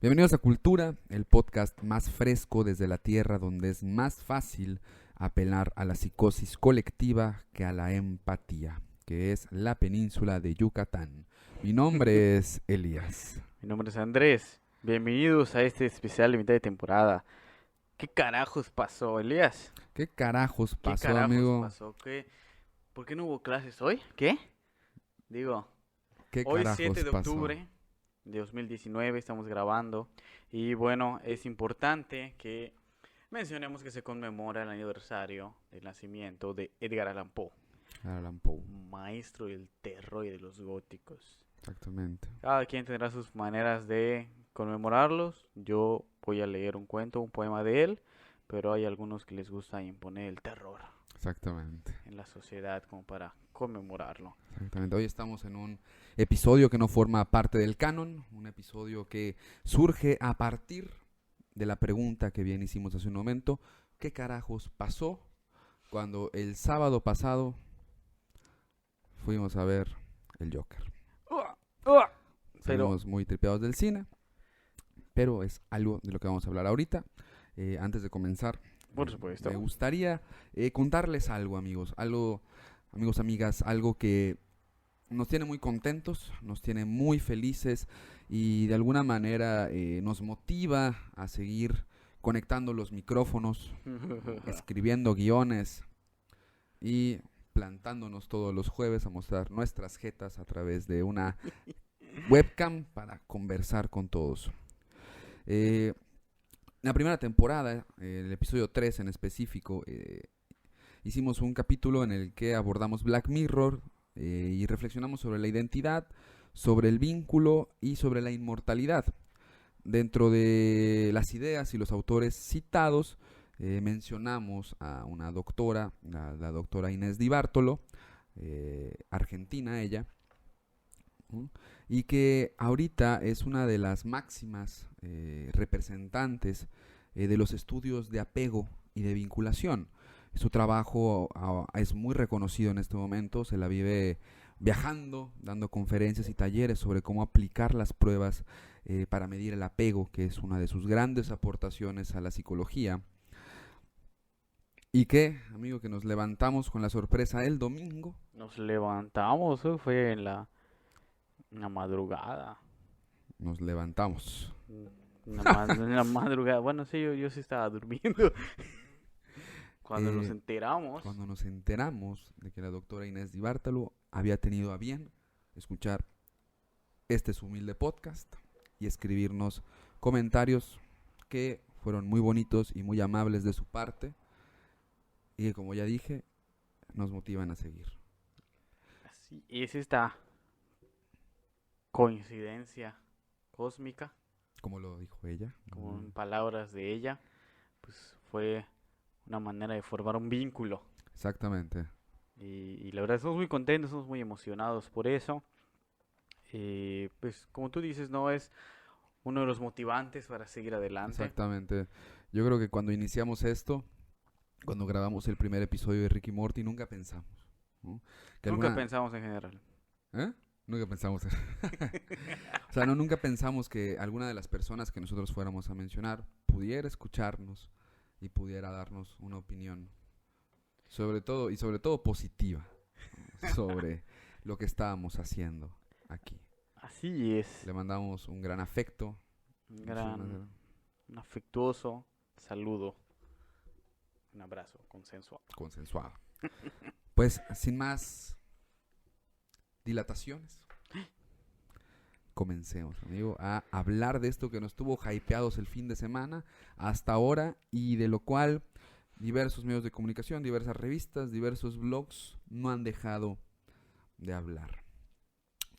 Bienvenidos a Cultura, el podcast más fresco desde la tierra, donde es más fácil apelar a la psicosis colectiva que a la empatía, que es la península de Yucatán. Mi nombre es Elías. Mi nombre es Andrés. Bienvenidos a este especial de mitad de temporada. ¿Qué carajos pasó, Elías? ¿Qué carajos ¿Qué pasó, carajos amigo? pasó? ¿Por qué no hubo clases hoy? ¿Qué? Digo, ¿Qué hoy carajos 7 de pasó? octubre de 2019 estamos grabando y bueno, es importante que mencionemos que se conmemora el aniversario del nacimiento de Edgar Allan Poe, Allan Poe, maestro del terror y de los góticos. exactamente. Cada quien tendrá sus maneras de conmemorarlos. Yo voy a leer un cuento, un poema de él, pero hay algunos que les gusta imponer el terror Exactamente. en la sociedad como para conmemorarlo. Exactamente. Hoy estamos en un episodio que no forma parte del canon, un episodio que surge a partir de la pregunta que bien hicimos hace un momento: ¿qué carajos pasó cuando el sábado pasado fuimos a ver el Joker? Pero Salimos muy tripeados del cine, pero es algo de lo que vamos a hablar ahorita. Antes de comenzar, por supuesto, me gustaría contarles algo, amigos, amigas, algo que nos tiene muy contentos, nos tiene muy felices y de alguna manera nos motiva a seguir conectando los micrófonos, escribiendo guiones y plantándonos todos los jueves a mostrar nuestras jetas a través de una webcam para conversar con todos. La primera temporada, el episodio 3 en específico, hicimos un capítulo en el que abordamos Black Mirror y reflexionamos sobre la identidad, sobre el vínculo y sobre la inmortalidad. Dentro de las ideas y los autores citados, mencionamos a una doctora, la doctora Inés Di Bartolo, argentina ella, y que ahorita es una de las máximas representantes de los estudios de apego y de vinculación. Su trabajo es muy reconocido en este momento, se la vive viajando, dando conferencias y talleres sobre cómo aplicar las pruebas para medir el apego, que es una de sus grandes aportaciones a la psicología. Y que, amigo, que nos levantamos con la sorpresa el domingo. nos levantamos, fue en la madrugada. Nos levantamos. En la madrugada. Bueno, sí, yo sí estaba durmiendo. Cuando nos enteramos. Cuando nos enteramos de que la doctora Inés Di Bartolo había tenido a bien escuchar este su humilde podcast y escribirnos comentarios que fueron muy bonitos y muy amables de su parte y que, como ya dije, nos motivan a seguir. Así es esta coincidencia cósmica, Como lo dijo ella. como en palabras de ella, pues fue una manera de formar un vínculo. Exactamente. Y la verdad estamos muy contentos, estamos muy emocionados por eso. Pues como tú dices, no es uno de los motivantes para seguir adelante. Exactamente. Yo creo que cuando iniciamos esto, cuando grabamos el primer episodio de Ricky Morty, nunca pensamos, ¿no? Que Nunca pensamos en general. ¿Eh? Nunca pensamos. O sea, nunca pensamos que alguna de las personas que nosotros fuéramos a mencionar pudiera escucharnos y pudiera darnos una opinión sobre todo positiva, ¿no? Sobre lo que estábamos haciendo aquí. Así es. Le mandamos un gran afecto, Un afectuoso saludo, un abrazo consensuado. Pues sin más dilataciones, comencemos, amigo, a hablar de esto que nos tuvo hypeados el fin de semana hasta ahora y de lo cual diversos medios de comunicación, diversas revistas, diversos blogs no han dejado de hablar.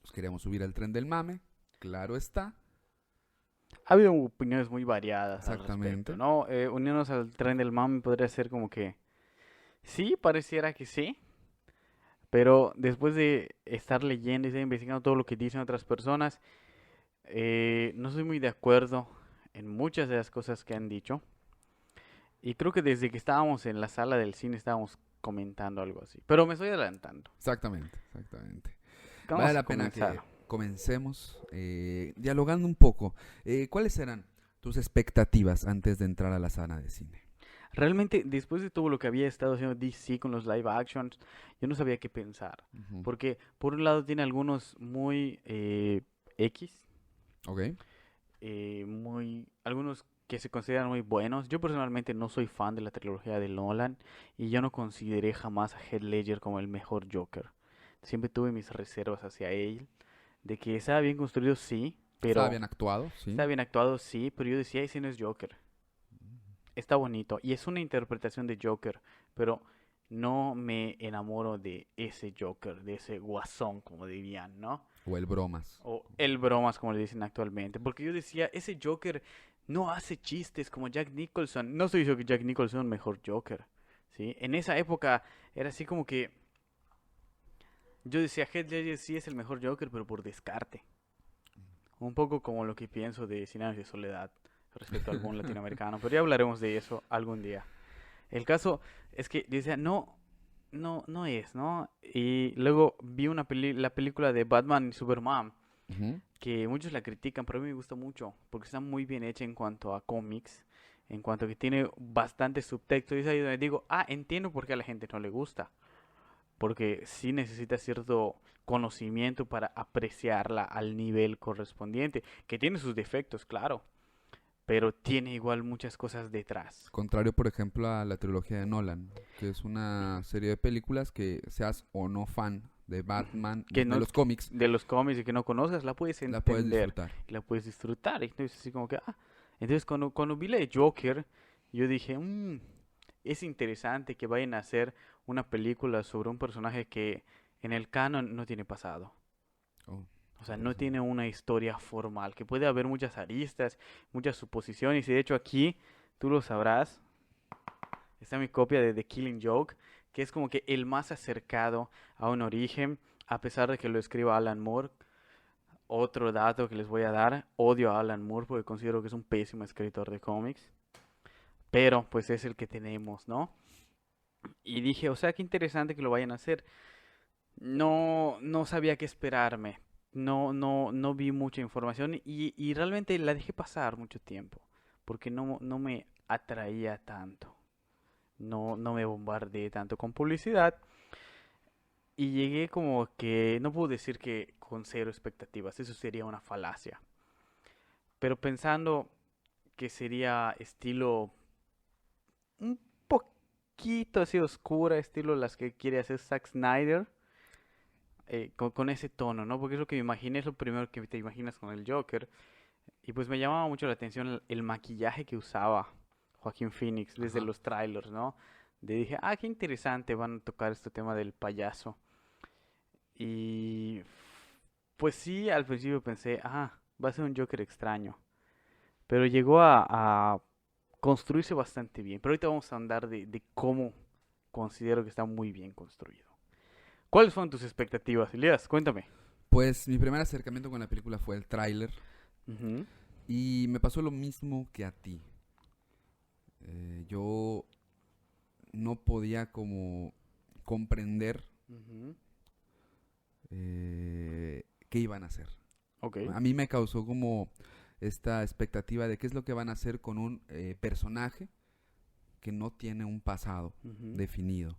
Nos queríamos subir al tren del mame, claro está. Ha habido opiniones muy variadas. Exactamente. Al respecto, ¿no? Unirnos al tren del mame podría ser como que sí, pareciera que sí, pero después de estar leyendo y estar investigando todo lo que dicen otras personas, no soy muy de acuerdo en muchas de las cosas que han dicho. Y creo que desde que estábamos en la sala del cine estábamos comentando algo así. Pero me estoy adelantando. Exactamente. Vamos Vale a la pena comenzar. comencemos dialogando un poco. ¿Cuáles eran tus expectativas antes de entrar a la sala de cine? Realmente, después de todo lo que había estado haciendo DC con los live actions, yo no sabía qué pensar. Ujú. Porque, por un lado, tiene algunos muy X, Ok. algunos que se consideran muy buenos. Yo personalmente no soy fan de la trilogía de Nolan y yo no consideré jamás a Heath Ledger como el mejor Joker. Siempre tuve mis reservas hacia él, de que estaba bien construido, sí, Estaba pero bien actuado, sí. estaba bien actuado, sí, pero yo decía, ese no es Joker. Está bonito y es una interpretación de Joker, pero no me enamoro de ese Joker, de ese guasón, como dirían, ¿no? O el bromas. O el bromas, como le dicen actualmente. Porque yo decía, ese Joker no hace chistes como Jack Nicholson. No estoy diciendo que Jack Nicholson es un mejor Joker, ¿sí? En esa época era así como que yo decía, Heath Ledger sí es el mejor Joker, pero por descarte. Un poco como lo que pienso de Cien años de soledad respecto al boom latinoamericano. Pero ya hablaremos de eso algún día. El caso es que yo decía, no, no es, ¿no? Y luego vi la película de Batman y Superman, Ujú. que muchos la critican, pero a mí me gusta mucho, porque está muy bien hecha en cuanto a cómics, en cuanto a que tiene bastante subtexto. Y es ahí donde digo, entiendo por qué a la gente no le gusta, porque sí necesita cierto conocimiento para apreciarla al nivel correspondiente, que tiene sus defectos, claro, pero tiene igual muchas cosas detrás. Contrario, por ejemplo, a la trilogía de Nolan, que es una serie de películas que seas o no fan de Ujú. Batman, Que de no, los cómics, de los cómics y que no conozcas, la puedes la puedes entender disfrutar. y la puedes disfrutar. Y entonces, así como que, Entonces, cuando vi la de Joker, yo dije, es interesante que vayan a hacer una película sobre un personaje que en el canon no tiene pasado. Oh, O sea, no interesante. tiene una historia formal, que puede haber muchas aristas, muchas suposiciones. Y de hecho, aquí, tú lo sabrás, está mi copia de The Killing Joke, que es como que el más acercado a un origen, a pesar de que lo escriba Alan Moore. Otro dato que les voy a dar, odio a Alan Moore porque considero que es un pésimo escritor de cómics, pero pues es el que tenemos, ¿no? Y dije, o sea, qué interesante que lo vayan a hacer. No sabía qué esperarme, no vi mucha información y realmente la dejé pasar mucho tiempo, porque no me atraía tanto, no me bombardeé tanto con publicidad y llegué como que, no puedo decir que con cero expectativas, eso sería una falacia, pero pensando que sería estilo un poquito así oscura, estilo las que quiere hacer Zack Snyder, con ese tono, ¿no? Porque es lo que me imaginé, es lo primero que te imaginas con el Joker. Y pues me llamaba mucho la atención el maquillaje que usaba Joaquín Phoenix desde Ajá. los trailers, ¿no? Dije, qué interesante, van a tocar este tema del payaso. Y pues sí, al principio pensé, va a ser un Joker extraño. Pero llegó a construirse bastante bien. Pero ahorita vamos a andar de cómo considero que está muy bien construido. ¿Cuáles fueron tus expectativas, Elías? Cuéntame. Pues mi primer acercamiento con la película fue el tráiler Ujú, y me pasó lo mismo que a ti. Yo no podía como comprender ujú, qué iban a hacer. ok. A mí me causó como esta expectativa de qué es lo que van a hacer con un personaje que no tiene un pasado Ujú, definido,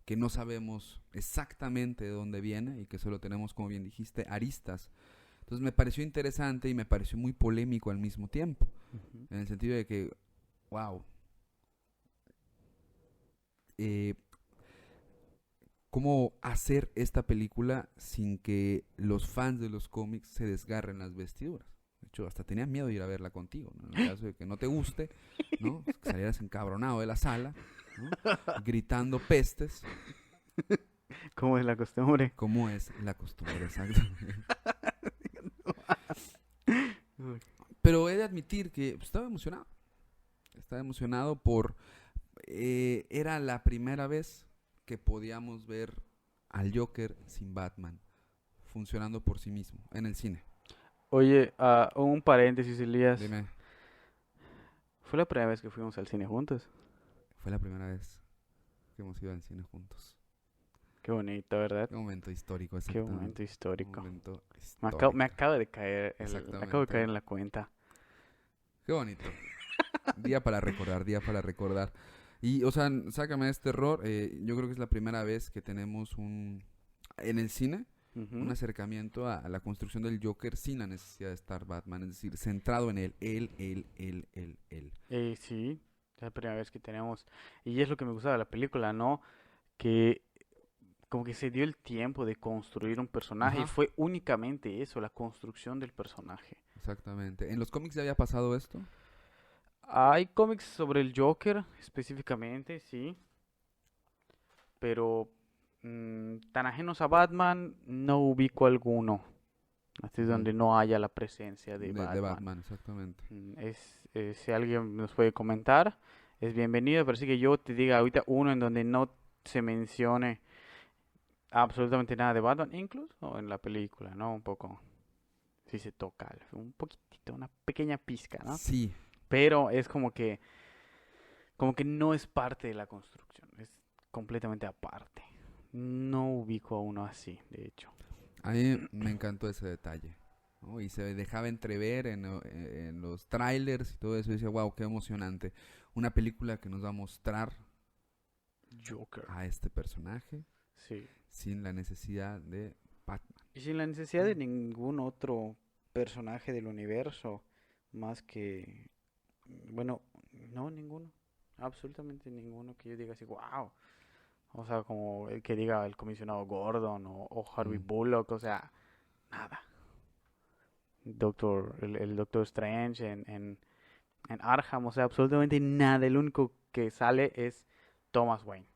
que no sabemos exactamente de dónde viene y que solo tenemos, como bien dijiste, aristas. Entonces me pareció interesante y me pareció muy polémico al mismo tiempo, ujú. en el sentido de que, wow, eh, ¿cómo hacer esta película sin que los fans de los cómics se desgarren las vestiduras? De hecho, hasta tenía miedo de ir a verla contigo, ¿no? En el caso de que no te guste, ¿no? Que salieras encabronado de la sala, ¿no? Gritando pestes, ¿Cómo es la costumbre? como es la costumbre, exactamente. Uy. Pero he de admitir que estaba emocionado era la primera vez que podíamos ver al Joker sin Batman, funcionando por sí mismo, en el cine. Oye, un paréntesis, Elías. Dime, ¿Fue la primera vez que fuimos al cine juntos? fue la primera vez que hemos ido al cine juntos. Qué bonito, ¿verdad? Qué momento histórico, Qué momento exactamente. Un histórico. momento Me histórico. acaba de caer, acabo de Exactamente. caer en la cuenta. Qué bonito. Día para recordar, día para recordar. Y, o sea, sácame de este error. Yo creo que es la primera vez que tenemos en el cine, un Ujú. acercamiento a la construcción del Joker sin la necesidad de estar Batman. Es decir, centrado en él. Sí, es la primera vez que tenemos. Y es lo que me gusta de la película, ¿no? Que como que se dio el tiempo de construir un personaje y Ajá, fue únicamente eso, la construcción del personaje. exactamente. ¿En los cómics ya había pasado esto? Hay cómics sobre el Joker específicamente, sí, pero tan ajenos a Batman no ubico alguno. Así es Ujú. donde no haya la presencia de De Batman. Batman, exactamente. Si alguien nos puede comentar, es bienvenido, pero sí que yo te diga ahorita uno en donde no se mencione absolutamente nada de Batman, incluso en la película, ¿no? Un poco, sí se toca, un poquitito, una pequeña pizca, ¿no? Sí, Pero es como que no es parte de la construcción, es completamente aparte. No ubico a uno así, de hecho. a mí me encantó ese detalle, ¿no? Y se dejaba entrever en los trailers y todo eso. Y decía, wow, qué emocionante. Una película que nos va a mostrar Joker, a este personaje sí. sin la necesidad de Batman. Y sin la necesidad de ningún otro personaje del universo, más que, bueno, no, ninguno. Absolutamente ninguno que yo diga así, wow. O sea, como el que diga el comisionado Gordon o Harvey Mm, Bullock, o sea, nada. El Doctor Strange en Arkham, o sea, absolutamente nada. El único que sale es Thomas Wayne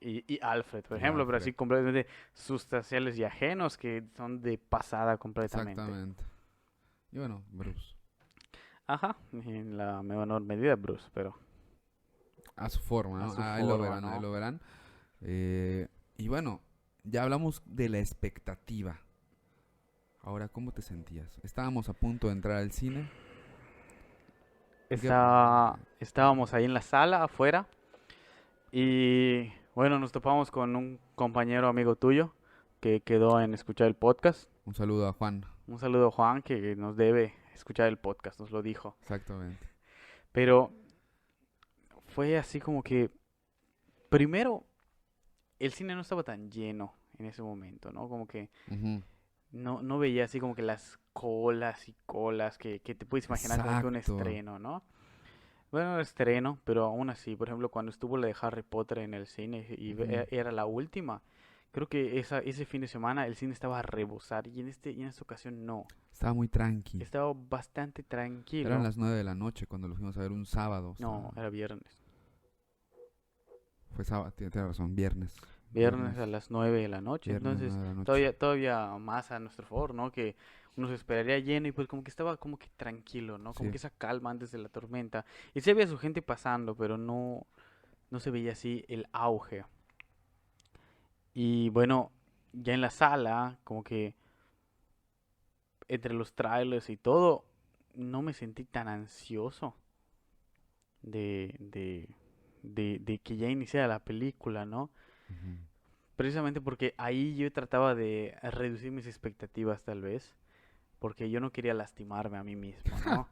y Alfred, por y ejemplo, pero Alfred. así completamente sustanciales y ajenos que son de pasada completamente. Exactamente. Y bueno, Bruce. Ajá, en la menor medida Bruce, pero A su forma, a ¿no? su Ahí lo forma, verán, ahí ¿no? lo verán. Y bueno, ya hablamos de la expectativa. Ahora, ¿cómo te sentías? Estábamos a punto de entrar al cine. ¿Y qué? Estábamos ahí en la sala afuera y bueno, nos topamos con un compañero amigo tuyo que quedó en escuchar el podcast. Un saludo a Juan. Un saludo a Juan que nos debe escuchar el podcast, nos lo dijo. Exactamente. Pero fue así como que primero el cine no estaba tan lleno en ese momento, ¿no? Como que Ujú. no veía así como que las colas y colas que te puedes imaginar como que un Exacto. estreno, ¿no? Bueno, un estreno, pero aún así, por ejemplo, cuando estuvo la de Harry Potter en el cine y Ujú. era la última, creo que ese fin de semana el cine estaba a rebosar y en esta ocasión no. Estaba muy tranqui. Estaba bastante Eran tranquilo. las 9 de la noche cuando lo fuimos a ver un sábado. No, era viernes. Fue sábado, tienes razón, viernes. Viernes a las 9 de la noche. Viernes Entonces, 9 de la noche. todavía más a nuestro favor, ¿no? Que uno se esperaría lleno y pues como que estaba como que tranquilo, ¿no? Como Sí, que esa calma antes de la tormenta. Y sí había su gente pasando, pero no se veía así el auge. Y bueno, ya en la sala, como que entre los trailers y todo, no me sentí tan ansioso de, de, de que ya iniciara la película, ¿no? ujú. Precisamente porque ahí yo trataba de reducir mis expectativas tal vez, porque yo no quería lastimarme a mí mismo, ¿no?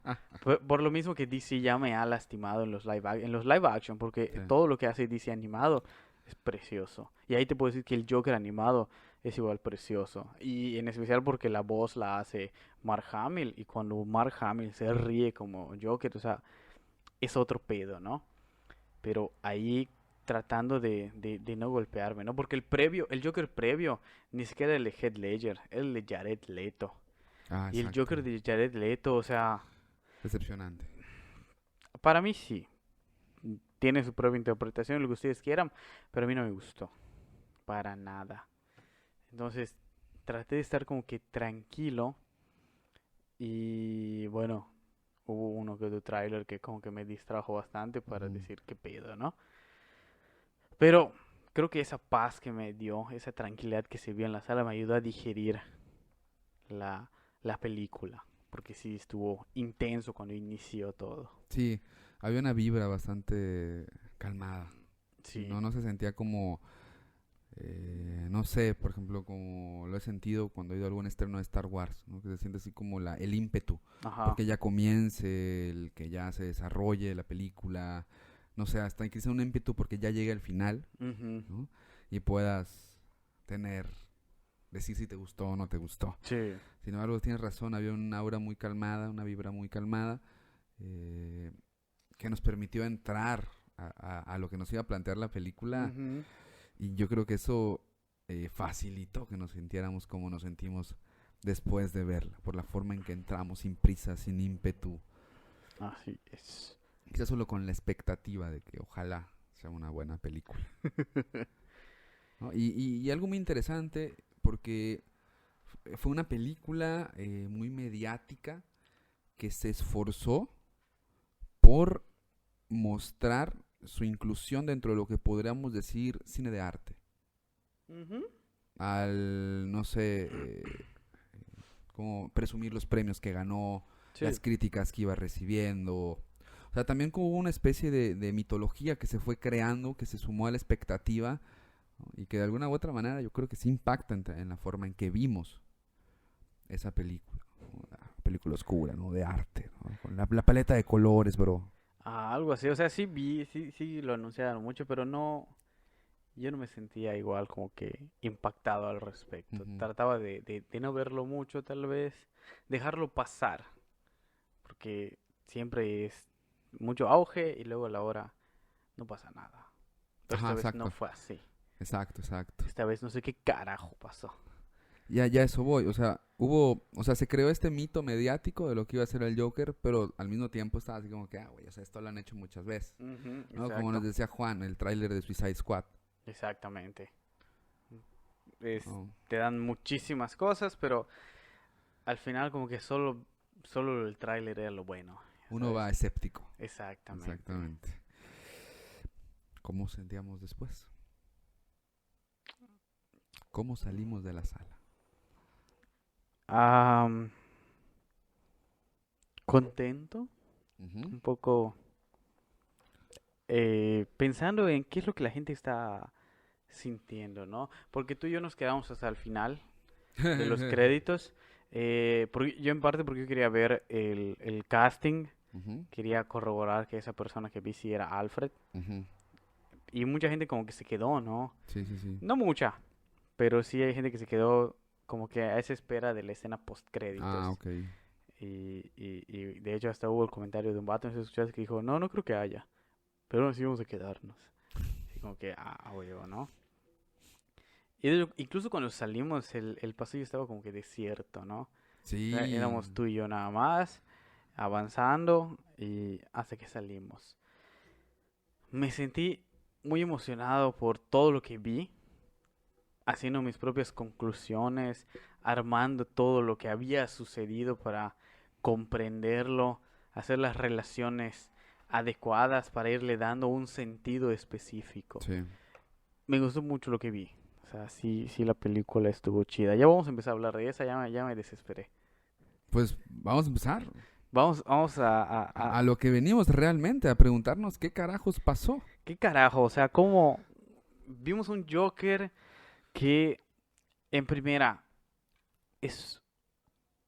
Por lo mismo que DC ya me ha lastimado en en los live action, porque Sí, todo lo que hace DC animado es precioso. Y ahí te puedo decir que el Joker animado es igual precioso. Y en especial porque la voz la hace Mark Hamill, y cuando Mark Hamill se ríe como Joker, o sea, es otro pedo, ¿no? Pero ahí tratando de no golpearme, ¿no? Porque el Joker previo, ni siquiera el de Heath Ledger, el de Jared Leto. ah, Y el exacto. Joker de Jared Leto, o sea, Decepcionante. para mí sí, tiene su propia interpretación, lo que ustedes quieran, pero a mí no me gustó, para nada. Entonces, traté de estar como que tranquilo y bueno, hubo uno que otro tráiler que como que me distrajo bastante para Ujú. decir qué pedo, ¿no? Pero creo que esa paz que me dio, esa tranquilidad que se vio en la sala me ayudó a digerir la película, porque sí estuvo intenso cuando inició todo. Sí, había una vibra bastante calmada. Sí, Sí, no se sentía como No sé, por ejemplo, como lo he sentido cuando he ido a algún estreno de Star Wars, ¿no? Que se siente así como el ímpetu, Ajá. porque ya comience, el que ya se desarrolle la película, no sé, hasta que sea un ímpetu porque ya llegue al final, Ujú. ¿no? Y puedas tener, decir si te gustó o no te gustó. Sí. Sin embargo, tienes razón, había una aura muy calmada, una vibra muy calmada, eh, que nos permitió entrar a lo que nos iba a plantear la película, Ujú. y yo creo que eso facilitó que nos sintiéramos como nos sentimos después de verla, por la forma en que entramos, sin prisa, sin ímpetu, Así es. quizás solo con la expectativa de que ojalá sea una buena película, ¿no? Y algo muy interesante, porque fue una película muy mediática que se esforzó por mostrar su inclusión dentro de lo que podríamos decir cine de arte. Ujú. Al, no sé, como presumir los premios que ganó, Sí. las críticas que iba recibiendo. O sea, también como una especie de mitología que se fue creando, que se sumó a la expectativa, ¿no? Y que de alguna u otra manera yo creo que sí impacta en la forma en que vimos esa película, ¿no? Una película oscura, ¿no? De arte, ¿no? Con la paleta de colores, bro. Algo así, o sea, sí vi, sí, sí lo anunciaron mucho, pero no, yo no me sentía igual como que impactado al respecto. Ujú. Trataba de no verlo mucho, tal vez, dejarlo pasar, porque siempre es mucho auge y luego a la hora no pasa nada. Pero Ajá, esta vez no exacto, fue así. exacto, exacto. Esta vez no sé qué carajo pasó. Ya eso voy, o sea, se creó este mito mediático de lo que iba a ser el Joker, pero al mismo tiempo estaba así como que, güey, o sea, esto lo han hecho muchas veces, Ujú, ¿no? Como nos exacto, decía Juan, el tráiler de Suicide Squad, exactamente. Es, ¿no? te dan muchísimas cosas, pero al final como que solo el tráiler era lo bueno, Uno ¿sabes? va escéptico, Exactamente. exactamente. ¿Cómo sentíamos después? ¿Cómo salimos de la sala? Am, contento, Ujú. un poco pensando en qué es lo que la gente está sintiendo, ¿no? Porque tú y yo nos quedamos hasta el final de los créditos. Yo en parte porque yo quería ver el casting, Ujú, quería corroborar que esa persona que vi sí era Alfred. ujú. Y mucha gente como que se quedó, ¿no? Sí, sí, sí. No mucha, pero sí hay gente que se quedó como que a esa espera de la escena post Ah, créditos. ok. Y de hecho hasta hubo el comentario de un vato en sus escuchadas que dijo, no, no creo que haya, pero aún así vamos a quedarnos. Así como que, huevo, ¿no? Y incluso cuando salimos el pasillo estaba como que desierto, ¿no? O sea, Sí. éramos tú y yo nada más, avanzando y hasta que salimos. Me sentí muy emocionado por todo lo que vi, haciendo mis propias conclusiones, armando todo lo que había sucedido para comprenderlo, hacer las relaciones adecuadas para irle dando un sentido específico. Sí. Me gustó mucho lo que vi. O sea, sí, sí la película estuvo chida. Ya vamos a empezar a hablar de esa, ya me desesperé. Pues vamos a empezar Vamos a lo que venimos realmente, a preguntarnos qué carajos pasó. ¿Qué carajo? O sea, ¿cómo vimos un Joker que en primera es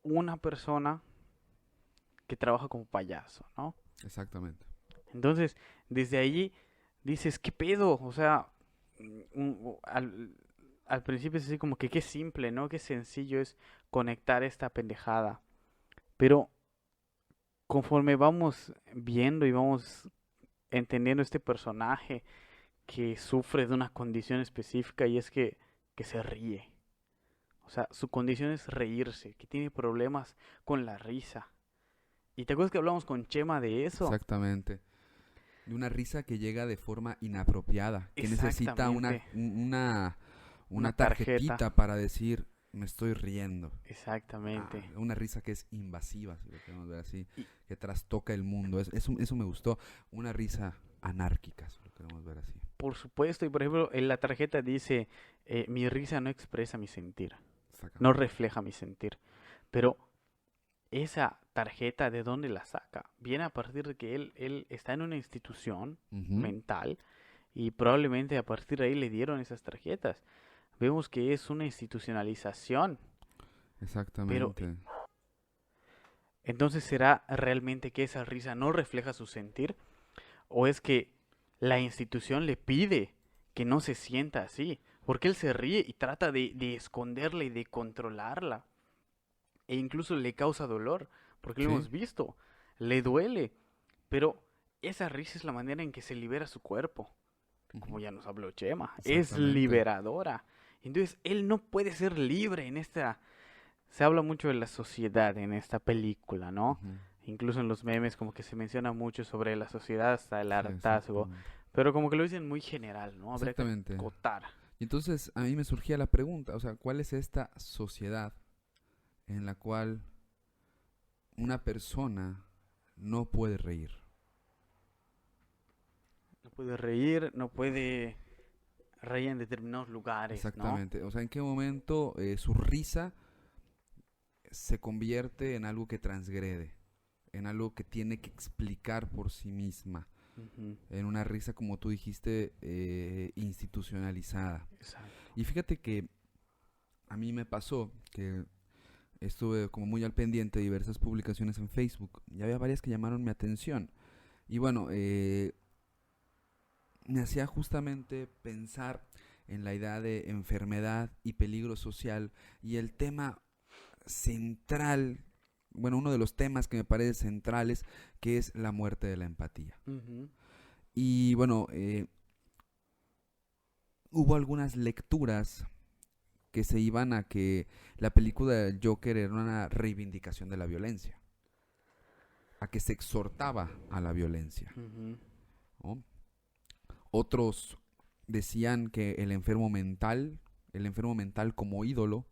una persona que trabaja como payaso, ¿no? Exactamente. Entonces, desde allí dices, ¿qué pedo? O sea, al principio es así como que qué simple, ¿no? Qué sencillo es conectar esta pendejada. Pero conforme vamos viendo y vamos entendiendo este personaje que sufre de una condición específica y es que se ríe. O sea, su condición es reírse, que tiene problemas con la risa. ¿Y te acuerdas que hablamos con Chema de eso? Exactamente. De una risa que llega de forma inapropiada, que necesita Exactamente. Una una tarjeta. tarjetita para decir, me estoy riendo. Exactamente. Una risa que es invasiva, si lo queremos ver así, Y que trastoca el mundo. Eso me gustó. Una risa anárquica, si lo queremos ver así. por supuesto, y por ejemplo, en la tarjeta dice, mi risa no expresa mi sentir, no Exactamente. refleja mi sentir. Pero esa tarjeta, ¿de dónde la saca? Viene a partir de que él está en una institución Ujú. mental y probablemente a partir de ahí le dieron esas tarjetas. vemos que es una institucionalización. Pero Exactamente. entonces, ¿será realmente que esa risa no refleja su sentir? ¿O es que la institución le pide que no se sienta así? Porque él se ríe y trata de esconderla y de controlarla. E incluso le causa dolor, porque lo Sí, hemos visto. Le duele. Pero esa risa es la manera en que se libera su cuerpo. ujú, Como ya nos habló Chema. Es exactamente. liberadora. Entonces, él no puede ser libre en esta. Se habla mucho de la sociedad en esta película, ¿no? Ujú, Incluso en los memes como que se menciona mucho sobre la sociedad hasta el sí, hartazgo, exactamente. pero como que lo dicen muy general, ¿no? Habría que Exactamente. acotar. Y entonces a mí me surgía la pregunta, o sea, ¿cuál es esta sociedad en la cual una persona no puede reír? No puede reír, no puede reír en determinados lugares, ¿no? Exactamente. O sea, ¿en qué momento su risa se convierte en algo que transgrede, en algo que tiene que explicar por sí misma, Ujú, en una risa, como tú dijiste, institucionalizada? exacto. Y fíjate que a mí me pasó que estuve como muy al pendiente de diversas publicaciones en Facebook y había varias que llamaron mi atención. Y bueno, me hacía justamente pensar en la idea de enfermedad y peligro social y el tema central, bueno, uno de los temas que me parece centrales, que es la muerte de la empatía. Ujú, Y bueno, hubo algunas lecturas que se iban a que la película del Joker era una reivindicación de la violencia, a que se exhortaba a la violencia, ujú, ¿no? Otros decían que el enfermo mental como ídolo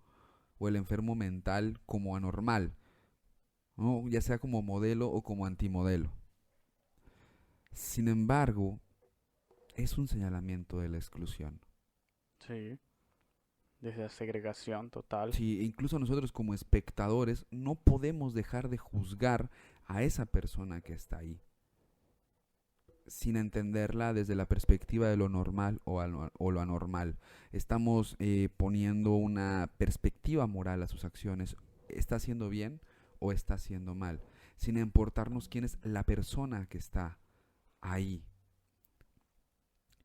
o el enfermo mental como anormal, ¿no? Ya sea como modelo o como antimodelo. Sin embargo, es un señalamiento de la exclusión. sí, de esa segregación total. Sí, incluso nosotros como espectadores no podemos dejar de juzgar a esa persona que está ahí, sin entenderla desde la perspectiva de lo normal o lo anormal. Estamos poniendo una perspectiva moral a sus acciones. ¿Está haciendo bien o está haciendo mal? Sin importarnos quién es la persona que está ahí.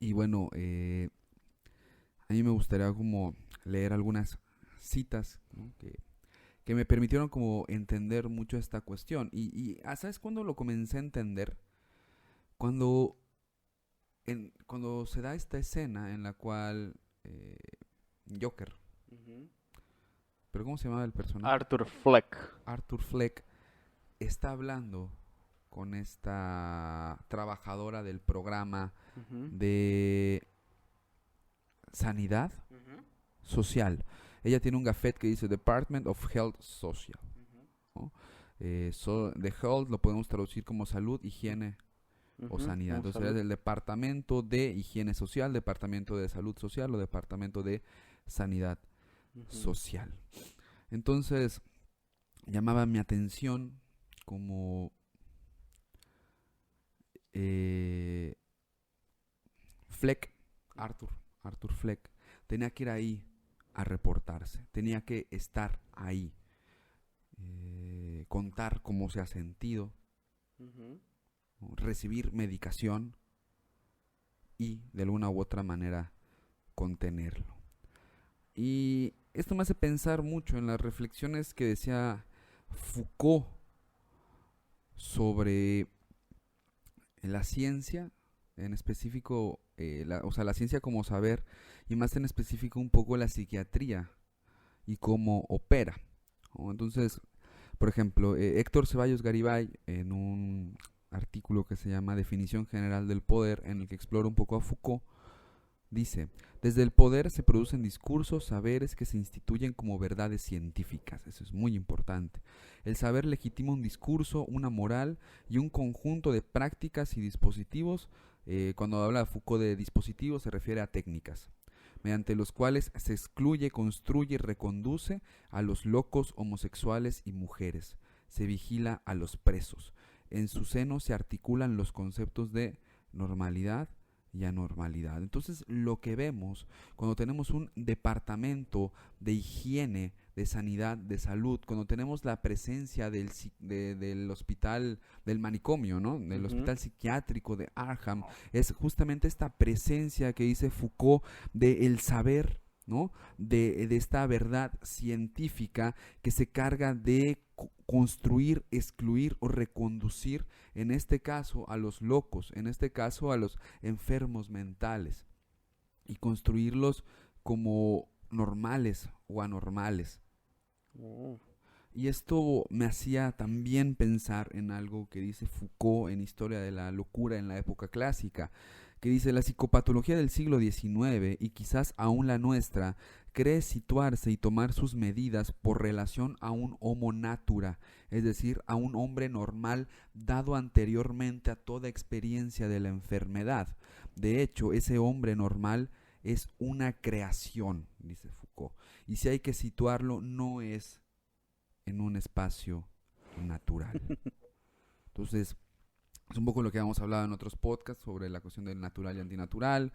Y bueno, a mí me gustaría como leer algunas citas, ¿no? Que me permitieron como entender mucho esta cuestión. ¿Sabes cuándo lo comencé a entender? Cuando cuando se da esta escena en la cual Joker, Ujú. ¿pero cómo se llamaba el personaje? Arthur Fleck. Arthur Fleck está hablando con esta trabajadora del programa Ujú, de sanidad ujú, social. Ella tiene un gafet que dice Department of Health Social, ¿no? De health lo podemos traducir como salud, higiene o ujú, sanidad. como Entonces es salud. el departamento de higiene social, departamento de salud social o departamento de sanidad Ujú, social. Entonces llamaba mi atención como eh, Fleck, Arthur, Arthur Fleck, tenía que ir ahí a reportarse, tenía que estar ahí, contar cómo se ha sentido, ujú. ¿no? Recibir medicación y de alguna u otra manera contenerlo. Y esto me hace pensar mucho en las reflexiones que decía Foucault sobre la ciencia, en específico, o sea, la ciencia como saber, y más en específico un poco la psiquiatría y cómo opera, ¿no? Entonces, por ejemplo, Héctor Ceballos Garibay, en un artículo que se llama Definición General del Poder, en el que explora un poco a Foucault, dice, desde el poder se producen discursos, saberes que se instituyen como verdades científicas. Eso es muy importante. El saber legitima un discurso, una moral y un conjunto de prácticas y dispositivos. Cuando habla Foucault de dispositivos se refiere a técnicas, mediante los cuales se excluye, construye y reconduce a los locos, homosexuales y mujeres. Se vigila a los presos. En su seno se articulan los conceptos de normalidad, y anormalidad. Entonces, lo que vemos cuando tenemos un departamento de higiene, de sanidad, de salud, cuando tenemos la presencia del hospital, del manicomio, ¿no? Del Ujú. hospital psiquiátrico de Arkham, es justamente esta presencia que dice Foucault del saber, ¿no? De esta verdad científica que se carga de construir, excluir o reconducir, en este caso a los locos, en este caso a los enfermos mentales, y construirlos como normales o anormales. Oh. Y esto me hacía también pensar en algo que dice Foucault en Historia de la Locura en la época clásica, que dice: la psicopatología del siglo XIX, y quizás aún la nuestra, cree situarse y tomar sus medidas por relación a un homo natura, es decir, a un hombre normal dado anteriormente a toda experiencia de la enfermedad. De hecho, ese hombre normal es una creación, dice Foucault, y si hay que situarlo, no es en un espacio natural. Entonces, es un poco lo que hemos hablado en otros podcasts sobre la cuestión del natural y antinatural,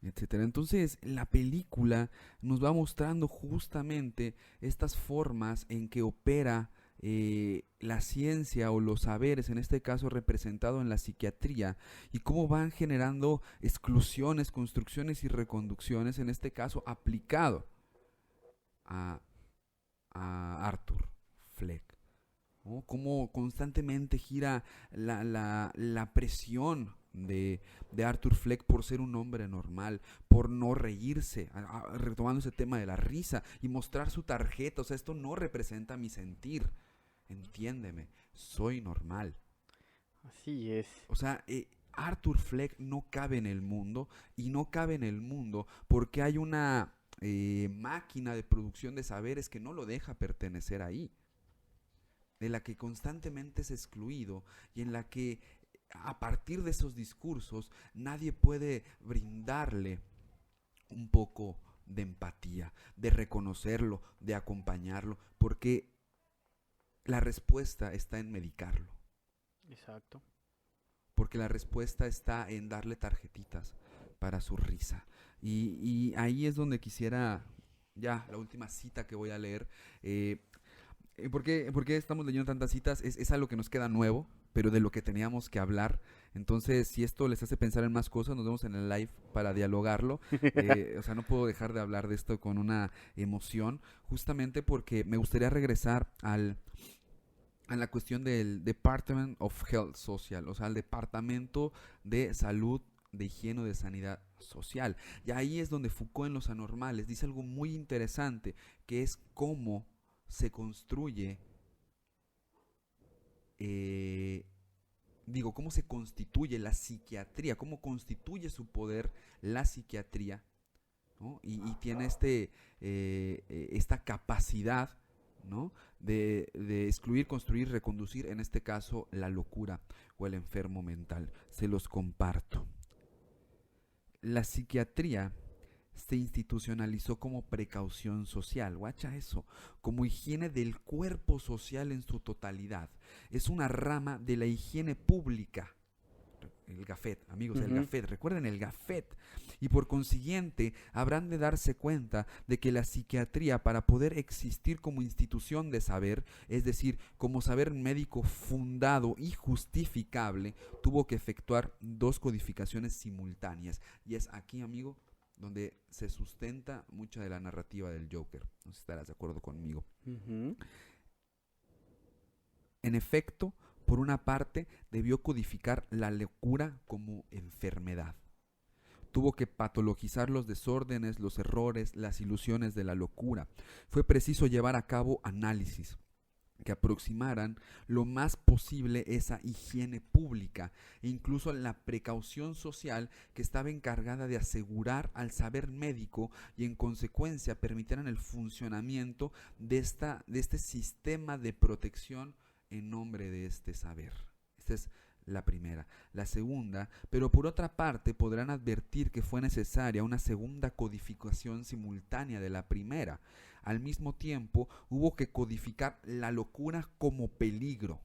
etcétera. Entonces, la película nos va mostrando justamente estas formas en que opera la ciencia o los saberes, en este caso representado en la psiquiatría, y cómo van generando exclusiones, construcciones y reconducciones, en este caso aplicado a, a Arthur Fleck, ¿no? Cómo constantemente gira la presión de Arthur Fleck por ser un hombre normal, por no reírse, retomando ese tema de la risa y mostrar su tarjeta. O sea, esto no representa mi sentir, entiéndeme, soy normal. Así es. O sea, Arthur Fleck no cabe en el mundo, y no cabe en el mundo porque hay una máquina de producción de saberes que no lo deja pertenecer ahí, de la que constantemente es excluido, y en la que a partir de esos discursos nadie puede brindarle un poco de empatía, de reconocerlo, de acompañarlo, porque la respuesta está en medicarlo, Exacto. porque la respuesta está en darle tarjetitas para su risa. Y ahí es donde quisiera, ya la última cita que voy a leer, por qué estamos leyendo tantas citas? Es algo que nos queda nuevo, pero de lo que teníamos que hablar. Entonces, si esto les hace pensar en más cosas, nos vemos en el live para dialogarlo. O sea, no puedo dejar de hablar de esto con una emoción, justamente porque me gustaría regresar a la cuestión del Department of Health Social, o sea, al Departamento de Salud, de Higiene o de Sanidad Social. Y ahí es donde Foucault en Los Anormales dice algo muy interesante, que es cómo se construye, eh, cómo se constituye la psiquiatría, cómo constituye su poder la psiquiatría, ¿no? Y tiene esta capacidad, ¿no? De excluir, construir, reconducir, en este caso, la locura o el enfermo mental. Se los comparto. La psiquiatría se institucionalizó como precaución social, guacha eso, como higiene del cuerpo social en su totalidad. Es una rama de la higiene pública. El GAFET, amigos, el Ujú. GAFET, recuerden el GAFET. Y por consiguiente, habrán de darse cuenta de que la psiquiatría, para poder existir como institución de saber, es decir, como saber médico fundado y justificable, tuvo que efectuar dos codificaciones simultáneas. Y es aquí, amigo, donde se sustenta mucha de la narrativa del Joker. No sé si estarás de acuerdo conmigo. Ujú. En efecto, por una parte, debió codificar la locura como enfermedad. Tuvo que patologizar los desórdenes, los errores, las ilusiones de la locura. Fue preciso llevar a cabo análisis que aproximaran lo más posible esa higiene pública e incluso la precaución social que estaba encargada de asegurar al saber médico, y en consecuencia permitieran el funcionamiento de este sistema de protección en nombre de este saber. Esta es la primera. La segunda, pero por otra parte podrán advertir que fue necesaria una segunda codificación simultánea de la primera. Al mismo tiempo hubo que codificar la locura como peligro,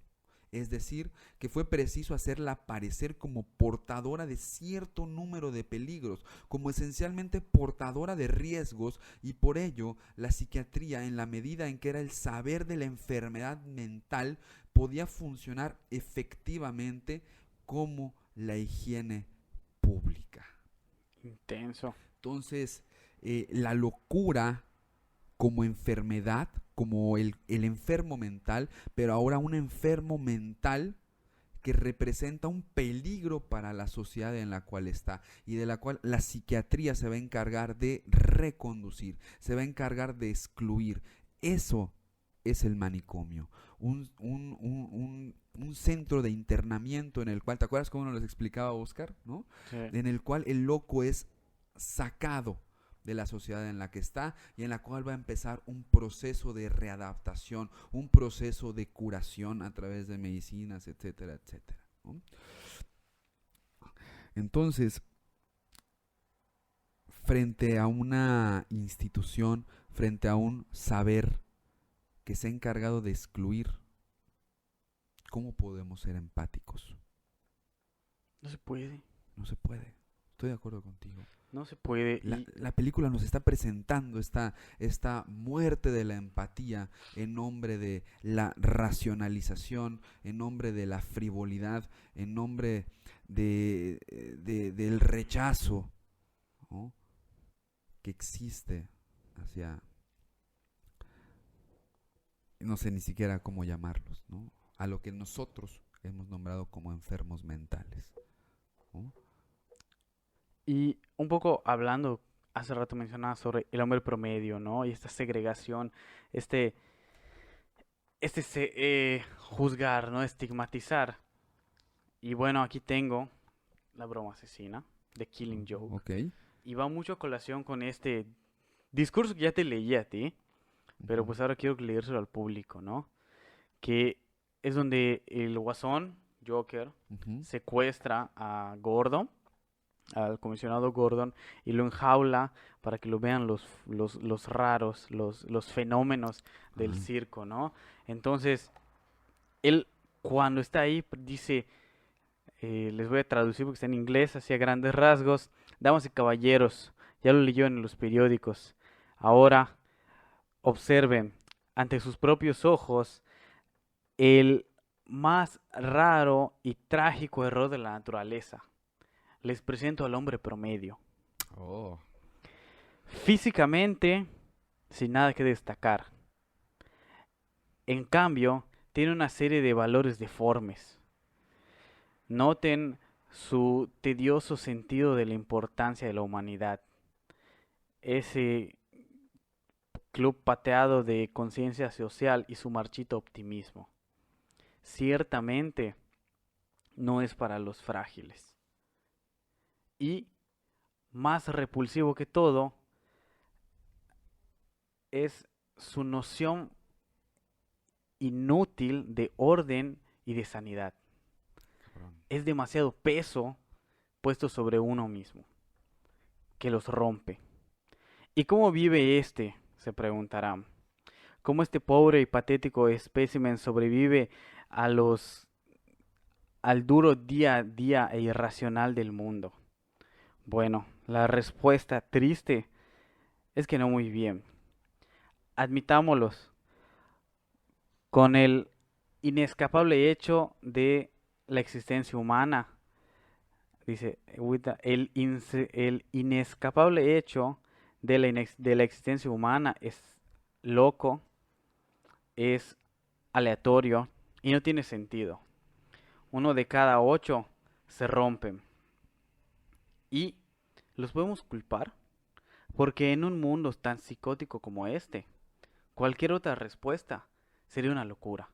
Es decir, que fue preciso hacerla parecer como portadora de cierto número de peligros, como esencialmente portadora de riesgos, y por ello la psiquiatría, en la medida en que era el saber de la enfermedad mental, podía funcionar efectivamente como la higiene pública. Intenso. Entonces, la locura como enfermedad, como el enfermo mental, pero ahora un enfermo mental que representa un peligro para la sociedad en la cual está y de la cual la psiquiatría se va a encargar de reconducir, se va a encargar de excluir. Eso es el manicomio, un centro de internamiento en el cual, ¿te acuerdas cómo nos explicaba Oscar? ¿No? Sí. En el cual el loco es sacado de la sociedad en la que está y en la cual va a empezar un proceso de readaptación, un proceso de curación a través de medicinas, etcétera, etcétera, ¿no? Entonces, frente a una institución, frente a un saber que se ha encargado de excluir, ¿cómo podemos ser empáticos? No se puede. No se puede. Estoy de acuerdo contigo. No se puede. La película nos está presentando esta muerte de la empatía en nombre de la racionalización, en nombre de la frivolidad, en nombre del rechazo, ¿no?, que existe hacia, no sé ni siquiera cómo llamarlos, ¿no?, a lo que nosotros hemos nombrado como enfermos mentales, ¿no? Y un poco hablando, hace rato mencionaba sobre el hombre promedio, ¿no? Y esta segregación, este, juzgar, ¿no? Estigmatizar. Y bueno, aquí tengo La broma asesina, The Killing Joke. Ok. Y va mucho a colación con este discurso que ya te leí a ti, pero pues ahora quiero leérselo al público, ¿no? Que es donde el guasón, Joker, Uh-huh. secuestra a Gordon, al comisionado Gordon, y lo enjaula para que lo vean los raros, los fenómenos del Ajá. circo, ¿no? Entonces, él cuando está ahí dice, les voy a traducir porque está en inglés, así a grandes rasgos: damas y caballeros, ya lo leyó en los periódicos, ahora observen ante sus propios ojos el más raro y trágico error de la naturaleza. Les presento al hombre promedio. Oh. Físicamente, sin nada que destacar. En cambio, tiene una serie de valores deformes. Noten su tedioso sentido de la importancia de la humanidad. Ese club pateado de conciencia social y su marchito optimismo. Ciertamente no es para los frágiles. Y, más repulsivo que todo, es su noción inútil de orden y de sanidad. Cabrón. Es demasiado peso puesto sobre uno mismo, que los rompe. ¿Y cómo vive este?, se preguntarán. ¿Cómo este pobre y patético espécimen sobrevive al duro día a día e irracional del mundo? Bueno, la respuesta triste es que no muy bien. Admitámoslos, con el inescapable hecho de la existencia humana. Dice, el inescapable hecho de la existencia humana es loco, es aleatorio y no tiene sentido. 1 de cada 8 se rompen. Y los podemos culpar porque en un mundo tan psicótico como este, cualquier otra respuesta sería una locura.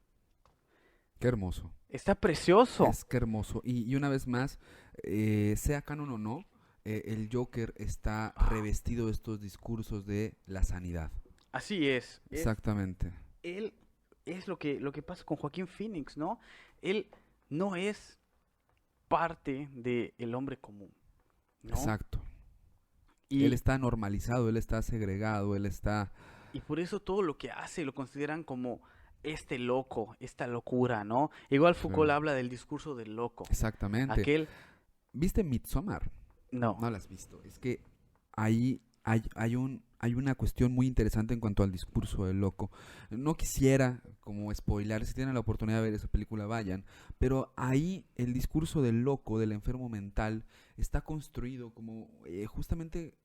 Qué hermoso. Está precioso. Es que hermoso. Y una vez más, sea canon o no, el Joker está revestido de estos discursos de la sanidad. Así es. Exactamente. Él es lo que pasa con Joaquín Phoenix, ¿no? Él no es parte del hombre común, ¿no? Exacto. Y, Él está normalizado, él está segregado, él está... y por eso todo lo que hace lo consideran como este loco, esta locura, ¿no? Igual Sí, Foucault habla del discurso del loco. exactamente. Aquel, ¿Viste Midsommar? no. No la has visto. Es que ahí hay una cuestión muy interesante en cuanto al discurso del loco. No quisiera como spoilar, si tienen la oportunidad de ver esa película, vayan. Pero ahí el discurso del loco, del enfermo mental, está construido como justamente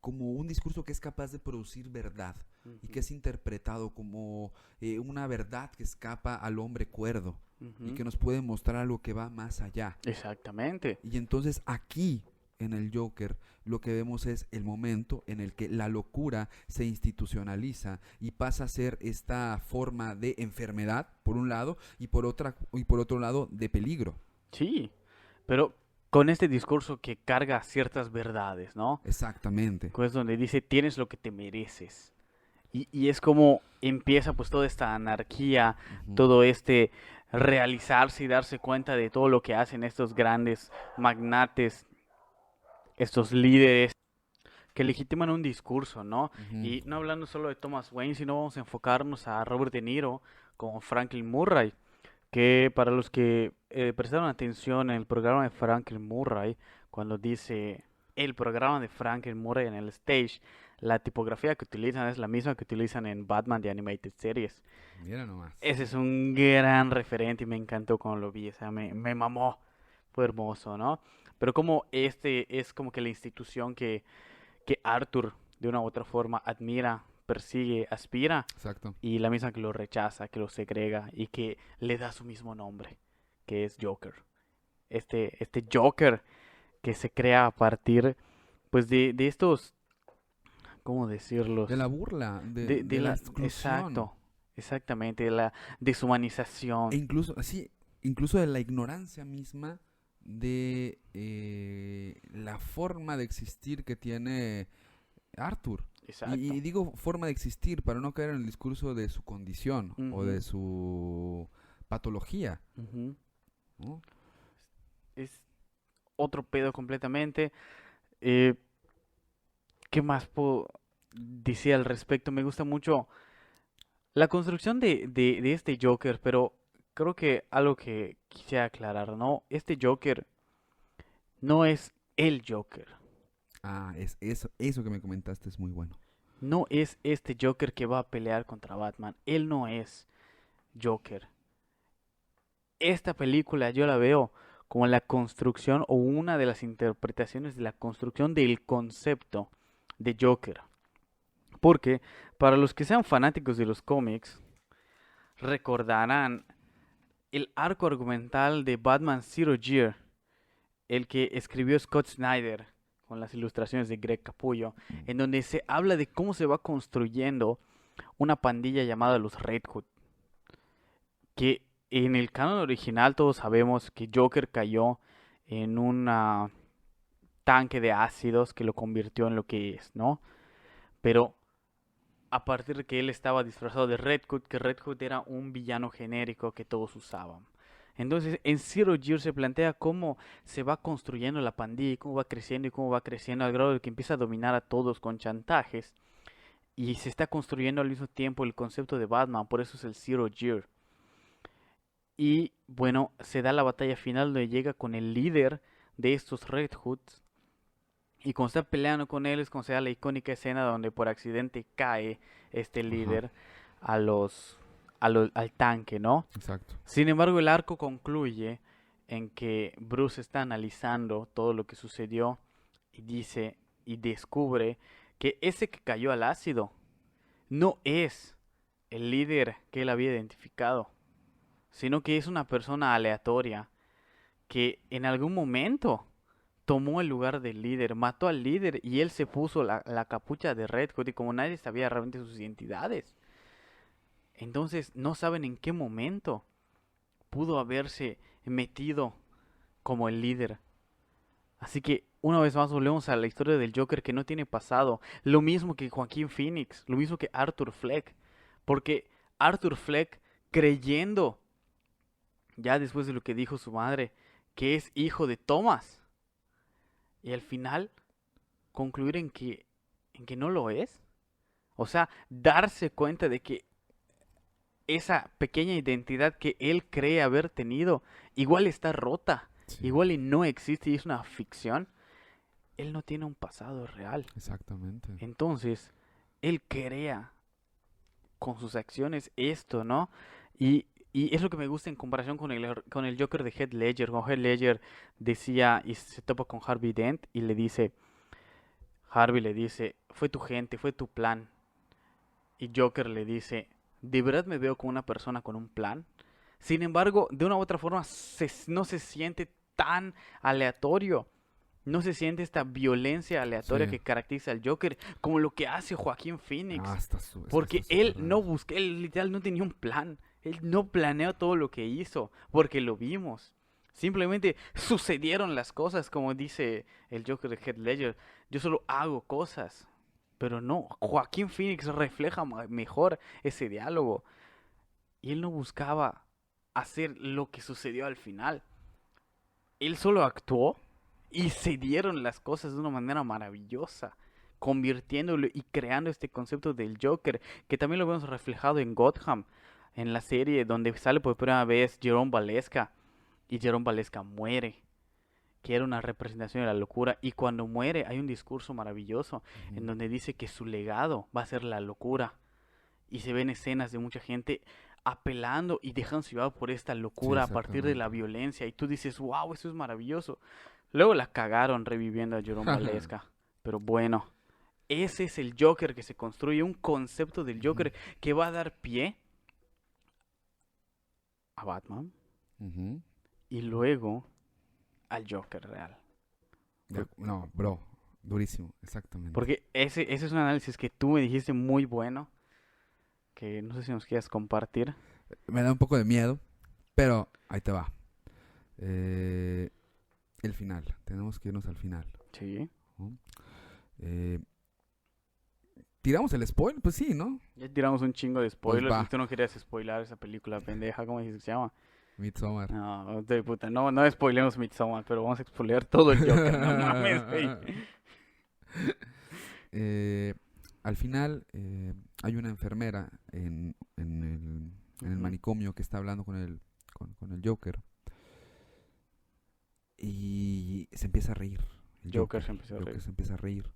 como un discurso que es capaz de producir verdad y que Ujú, es interpretado como una verdad que escapa al hombre cuerdo y ujú. que nos puede mostrar algo que va más allá. Exactamente. Y entonces aquí, en el Joker, lo que vemos es el momento en el que la locura se institucionaliza y pasa a ser esta forma de enfermedad, por un lado, y por otro lado, de peligro. Sí, pero con este discurso que carga ciertas verdades, ¿no? Exactamente. Es donde dice, tienes lo que te mereces. Y es como empieza pues toda esta anarquía, Ujú. todo este realizarse y darse cuenta de todo lo que hacen estos grandes magnates, estos líderes que legitiman un discurso, ¿no? Ujú. Y no hablando solo de Thomas Wayne, sino vamos a enfocarnos a Robert De Niro como Franklin Murray, que para los que prestaron atención en el programa de Franklin Murray, cuando dice el programa de Franklin Murray en el stage, la tipografía que utilizan es la misma que utilizan en Batman The Animated Series. Mira nomás. Ese es un gran referente y me encantó cuando lo vi, o sea, me mamó, fue hermoso, ¿no? Pero como este es como que la institución que Arthur de una u otra forma admira, persigue, aspira, Exacto. y la misma que lo rechaza, que lo segrega y que le da su mismo nombre, que es Joker. Este Joker que se crea a partir pues de estos, ¿cómo De la decirlos? burla, De de la la, exclusión. exacto, exactamente, de la E deshumanización. incluso, así, incluso de la ignorancia misma de la forma de existir que tiene Arthur. Exacto. Y digo forma de existir para no caer en el discurso de su condición o Ujú, de su patología, ujú. ¿no? Es otro pedo completamente. Eh, ¿Qué más puedo decir al respecto? Me gusta mucho la construcción de este Joker, pero creo que algo que quisiera aclarar, ¿no? Este Joker no es el Joker. Ah, es eso que me comentaste es muy bueno. No es este Joker que va a pelear contra Batman. Él no es Joker. Esta película yo la veo como la construcción o una de las interpretaciones de la construcción del concepto de Joker. Porque para los que sean fanáticos de los cómics, recordarán el arco argumental de Batman Zero Year, el que escribió Scott Snyder con las ilustraciones de Greg Capullo, en donde se habla de cómo se va construyendo una pandilla llamada los Red Hood, que en el canon original todos sabemos que Joker cayó en un tanque de ácidos que lo convirtió en lo que es, ¿no? Pero a partir de que él estaba disfrazado de Red Hood, que Red Hood era un villano genérico que todos usaban. Entonces, en Zero Year se plantea cómo se va construyendo la pandilla, y cómo va creciendo y cómo va creciendo al grado de que empieza a dominar a todos con chantajes. Y se está construyendo al mismo tiempo el concepto de Batman, por eso es el Zero Year. Y bueno, se da la batalla final donde llega con el líder de estos Red Hoods. Y cuando está peleando con él es cuando se da la icónica escena donde por accidente cae este Ajá, líder a al tanque, ¿no? exacto. Sin embargo, el arco concluye en que Bruce está analizando todo lo que sucedió y dice y descubre que ese que cayó al ácido no es el líder que él había identificado, sino que es una persona aleatoria que en algún momento tomó el lugar del líder, mató al líder y él se puso la capucha de Red Hood y como nadie sabía realmente sus identidades, entonces no saben en qué momento pudo haberse metido como el líder. Así que una vez más volvemos a la historia del Joker que no tiene pasado, lo mismo que Joaquín Phoenix, lo mismo que Arthur Fleck, porque Arthur Fleck creyendo, ya después de lo que dijo su madre, que es hijo de Thomas, y al final concluir en que no lo es. O sea, darse cuenta de que esa pequeña identidad que él cree haber tenido, igual está rota, Sí, igual y no existe y es una ficción. Él no tiene un pasado real. exactamente. Entonces, él crea con sus acciones esto, ¿no? Y es lo que me gusta en comparación con el Joker de Heath Ledger. Con Heath Ledger decía y se topa con Harvey Dent y le dice, Harvey le dice, fue tu gente, fue tu plan. Y Joker le dice, ¿de verdad me veo como una persona con un plan? Sin embargo, de una u otra forma no se siente tan aleatorio. No se siente esta violencia aleatoria Sí. que caracteriza al Joker, como lo que hace Joaquín Ah, Phoenix. es que Porque está él súper no raro. buscó, él literal no tenía un plan. Él no planeó todo lo que hizo, porque lo vimos. Simplemente sucedieron las cosas, como dice el Joker de Heath Ledger. Yo solo hago cosas. Pero no, Joaquín Phoenix refleja mejor ese diálogo. Y él no buscaba hacer lo que sucedió al final. Él solo actuó y se dieron las cosas de una manera maravillosa, convirtiéndolo y creando este concepto del Joker, que también lo vemos reflejado en Gotham, en la serie donde sale por primera vez Jerome Valesca y Jerome Valesca muere, que era una representación de la locura, y cuando muere hay un discurso maravilloso en Ujú. donde dice que su legado va a ser la locura, y se ven escenas de mucha gente apelando y dejándose llevar por esta Sí, locura a partir de la exactamente. violencia, y tú dices, wow, eso es maravilloso. Luego la cagaron reviviendo a Jerome Valesca, pero bueno, ese es el Joker que se construye, un concepto del Ujú, Joker que va a dar pie a Batman ujú. y luego al Joker real. Por- No, bro, durísimo, exactamente. Porque ese es un análisis que tú me dijiste muy bueno, que no sé si nos quieras compartir. Me da un poco de miedo, pero ahí te va. Eh, el final, tenemos que irnos al final, Sí. ¿no? Eh, ¿Tiramos el spoiler? Pues sí, ¿no? Ya tiramos un chingo de Pues spoilers y va, tú no querías spoilar esa película pendeja, ¿cómo dices que se llama? Midsommar. No, de puta, no, no spoilemos Midsommar, pero vamos a spoilear todo el Joker, no mames, güey. Eh, al final hay una enfermera en el Ujú. manicomio que está hablando con el Joker y se empieza a reír. El Joker Joker, se empezó a Joker reír. se empieza a reír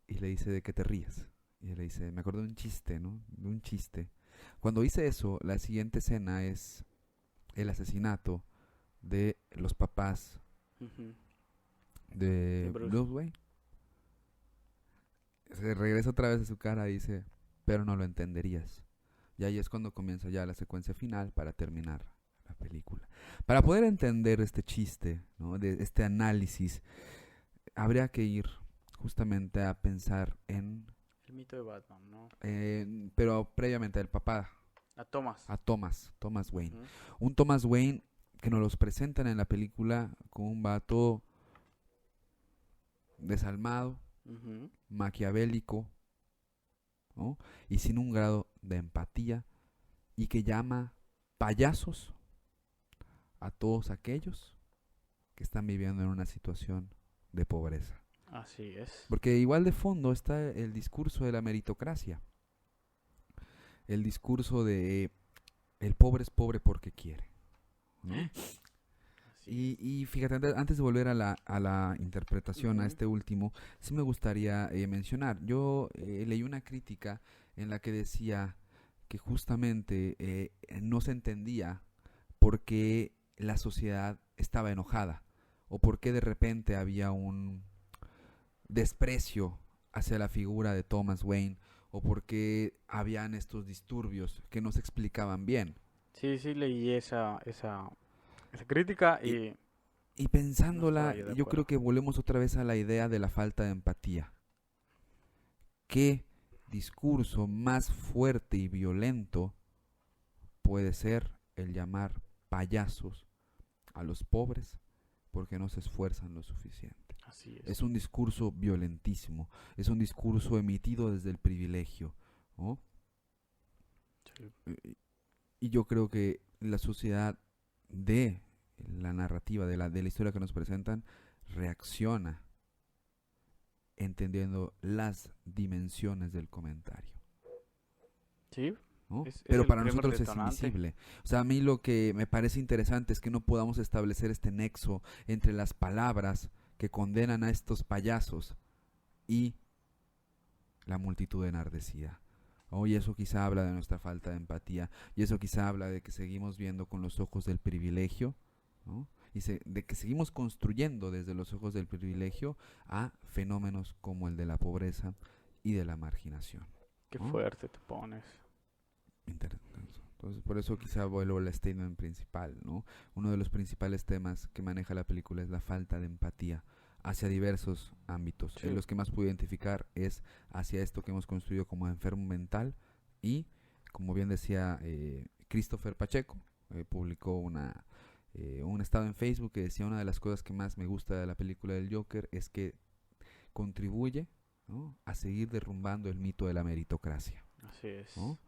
y le dice: ¿de qué te ríes? Y él le dice: me acuerdo de un chiste, ¿no? De un chiste. Cuando hice eso, la siguiente escena es el asesinato de los papás Ujú. De de Bruce. Bruce Wayne. Se regresa otra vez a su cara y dice: pero no lo entenderías. Y ahí es cuando comienza ya la secuencia final para terminar la película. Para poder entender este chiste, ¿no? De este análisis, habría que ir justamente a pensar El mito de Batman, ¿no? pero previamente al papá, A Thomas. a Thomas Wayne. Ujú. Un Thomas Wayne que nos los presentan en la película como un vato desalmado, Ujú. maquiavélico, ¿no? Y sin un grado de empatía, y que llama payasos a todos aquellos que están viviendo en una situación de pobreza. Así es. Porque igual de fondo está el discurso de la meritocracia, el discurso de el pobre es pobre porque quiere, ¿no? Así es. Y fíjate, antes de volver a la interpretación, a Ujú. este último, sí me gustaría mencionar, yo leí una crítica en la que decía que justamente no se entendía por qué la sociedad estaba enojada o por qué de repente había un desprecio hacia la figura de Thomas Wayne o por qué habían estos disturbios que no se explicaban bien. Sí, sí, leí esa crítica Y, y y no estaba pensándola, yo de yo creo acuerdo. que volvemos otra vez a la idea de la falta de empatía. ¿Qué discurso más fuerte y violento puede ser el llamar payasos a los pobres porque no se esfuerzan lo suficiente? Así es. Es un discurso violentísimo, es un discurso emitido desde el privilegio, ¿no? Sí. Y yo creo que la sociedad de la narrativa, de la historia que nos presentan, reacciona entendiendo las dimensiones del comentario, Sí, ¿no? Es Pero el para primer nosotros es detonante. invisible. O sea, a mí lo que me parece interesante es que no podamos establecer este nexo entre las palabras que condenan a estos payasos y la multitud enardecida. Oh, y eso quizá habla de nuestra falta de empatía, y eso quizá habla de que seguimos viendo con los ojos del privilegio, ¿no? De que seguimos construyendo desde los ojos del privilegio a fenómenos como el de la pobreza y de la marginación, Qué ¿no? fuerte te pones. Entonces, por eso quizá vuelvo al statement principal, ¿no? Uno de los principales temas que maneja la película es la falta de empatía hacia diversos ámbitos. Sí. Los que más puedo identificar es hacia esto que hemos construido como enfermo mental y, como bien decía Christopher Pacheco, publicó un estado en Facebook que decía: una de las cosas que más me gusta de la película del Joker es que contribuye, ¿no?, a seguir derrumbando el mito de la meritocracia, Así es. ¿no?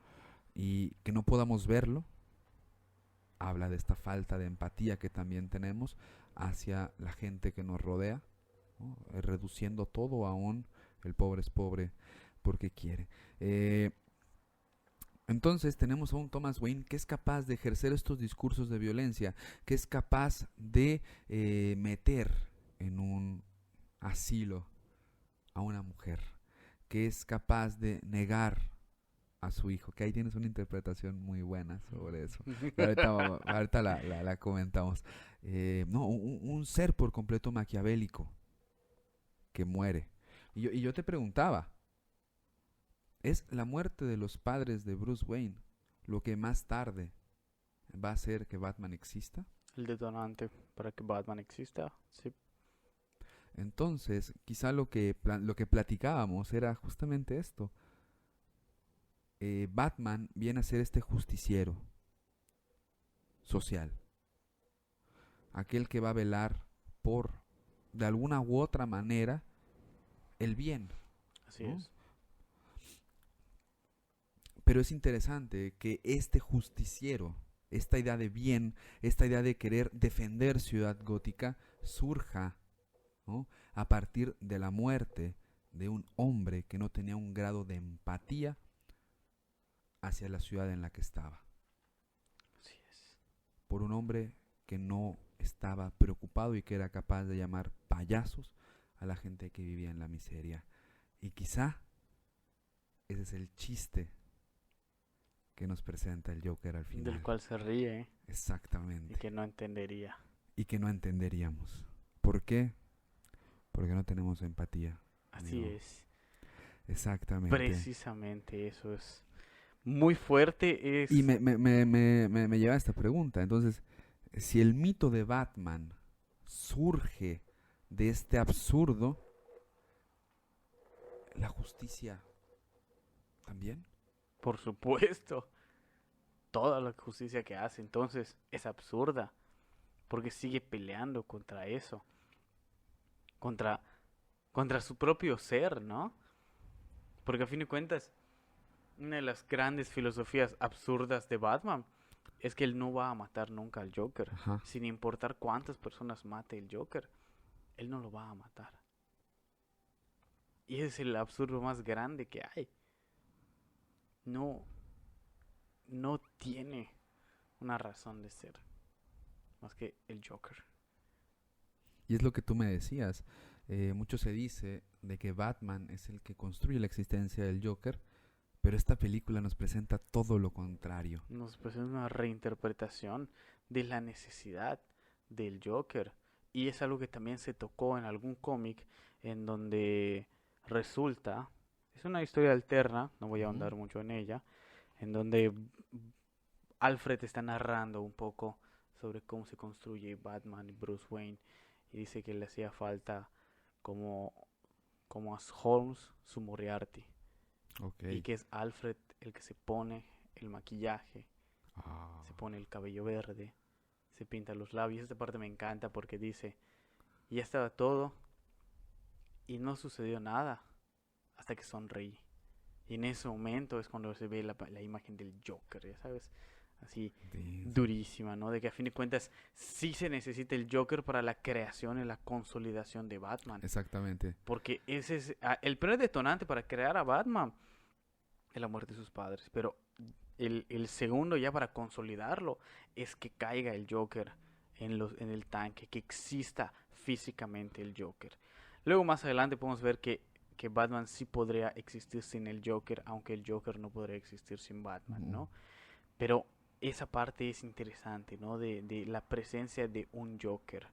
Y que no podamos verlo habla de esta falta de empatía que también tenemos hacia la gente que nos rodea, ¿no? Reduciendo todo a un el pobre es pobre porque quiere. Entonces tenemos a un Thomas Wayne que es capaz de ejercer estos discursos de violencia, que es capaz de meter en un asilo a una mujer, que es capaz de negar a su hijo, que ahí tienes una interpretación muy buena sobre eso. Ahorita la comentamos. No, un ser por completo maquiavélico que muere. Y yo te preguntaba, ¿es la muerte de los padres de Bruce Wayne lo que más tarde va a hacer que Batman exista? El detonante para que Batman exista. Sí. Entonces, quizá lo que platicábamos era justamente esto. Batman viene a ser este justiciero social, aquel que va a velar por, de alguna u otra manera, el bien, Así ¿no? es. Pero es interesante que este justiciero, esta idea de bien, esta idea de querer defender Ciudad Gótica, surja, ¿no?, a partir de la muerte de un hombre que no tenía un grado de empatía hacia la ciudad en la que estaba. Así es. Por un hombre que no estaba preocupado y que era capaz de llamar payasos a la gente que vivía en la miseria. Y quizá ese es el chiste que nos presenta el Joker al final. Del cual se ríe y Exactamente. que no entendería. Y que no entenderíamos. ¿Por qué? Porque no tenemos empatía. Así Amigo. es. Exactamente. Precisamente eso es muy fuerte. Es Y me lleva a esta pregunta. Entonces, si el mito de Batman surge de este absurdo, ¿la justicia también? por supuesto, toda la justicia que hace entonces es absurda, porque sigue peleando contra eso, contra contra su propio ser, ¿no? Porque a fin de cuentas, una de las grandes filosofías absurdas de Batman es que él no va a matar nunca al Joker, Ajá. sin importar cuántas personas mate el Joker, él no lo va a matar. Y ese es el absurdo más grande que hay. No, no tiene una razón de ser más que el Joker. Y es lo que tú me decías. Mucho se dice de que Batman es el que construye la existencia del Joker, pero esta película nos presenta todo lo contrario. Nos presenta una reinterpretación de la necesidad del Joker. Y es algo que también se tocó en algún cómic en donde resulta, es una historia alterna, no voy a ahondar Ujú. mucho en ella, en donde Alfred está narrando un poco sobre cómo se construye Batman y Bruce Wayne y dice que le hacía falta como, como a Holmes su Moriarty Ok. y que es Alfred el que se pone el maquillaje, Ah, se pone el cabello verde, se pinta los labios. Esta parte me encanta porque dice, ya estaba todo y no sucedió nada hasta que sonreí. Y en ese momento es cuando se ve la imagen del Joker, ya sabes, así denso. durísima, ¿no? De que a fin de cuentas sí se necesita el Joker para la creación y la consolidación de Batman. Exactamente. Porque ese es el primer detonante para crear a Batman es la muerte de sus padres. Pero el segundo ya para consolidarlo es que caiga el Joker en el tanque, que exista físicamente el Joker. Luego más adelante podemos ver que Batman sí podría existir sin el Joker, aunque el Joker no podría existir sin Batman, Ujú. ¿no? Pero esa parte es interesante, ¿no? De la presencia de un Joker,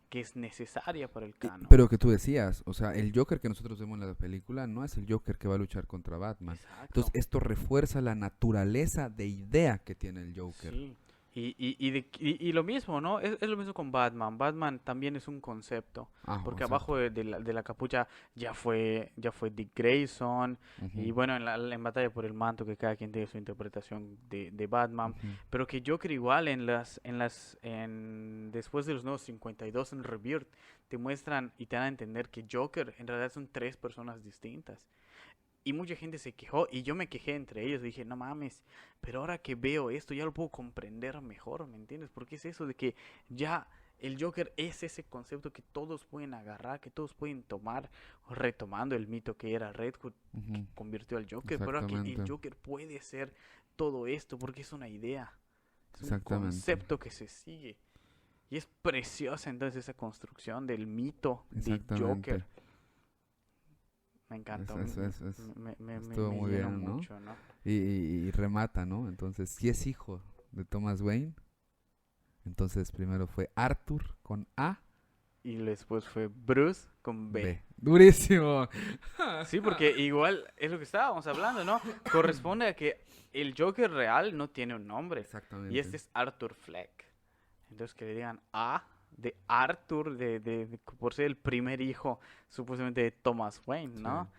que es necesaria para el canon. Pero que tú decías, o sea, el Joker que nosotros vemos en la película no es el Joker que va a luchar contra Batman. Entonces, Exacto. esto refuerza la naturaleza de idea que tiene el Joker. Sí. Y lo mismo, ¿no? Es lo mismo con Batman. Batman también es un concepto. Ah, Porque abajo exacto. de la capucha ya fue Dick Grayson. Y Ujú, bueno, en batalla por el manto, que cada quien tiene su interpretación de Batman. ujú. Pero que Joker igual después de los nuevos 52 en Rebirth, te muestran y te dan a entender que Joker en realidad son tres personas distintas. Y mucha gente se quejó y yo me quejé entre ellos. Dije, no mames, pero ahora que veo esto ya lo puedo comprender mejor, ¿me entiendes? Porque es eso de que ya el Joker es ese concepto que todos pueden agarrar, que todos pueden tomar, retomando el mito que era Red Hood, que Ujú, convirtió al Joker, pero ahora que el exactamente, Joker puede ser todo esto porque es una idea, es un exactamente, concepto que se sigue. Y es preciosa entonces esa construcción del mito de exactamente. Joker. Me encanta, Estuvo me muy lleno bien, ¿no? mucho, ¿no? Y remata, ¿no? Entonces, si es hijo de Thomas Wayne, entonces primero fue Arthur con A, Y después fue Bruce con B. B. Durísimo. Sí, porque igual es lo que estábamos hablando, ¿no? Corresponde a que el Joker real no tiene un nombre. Y Exactamente. este es Arthur Fleck. Entonces que le digan A de Arthur, por ser el primer hijo, supuestamente de Thomas Wayne, Sí. ¿no?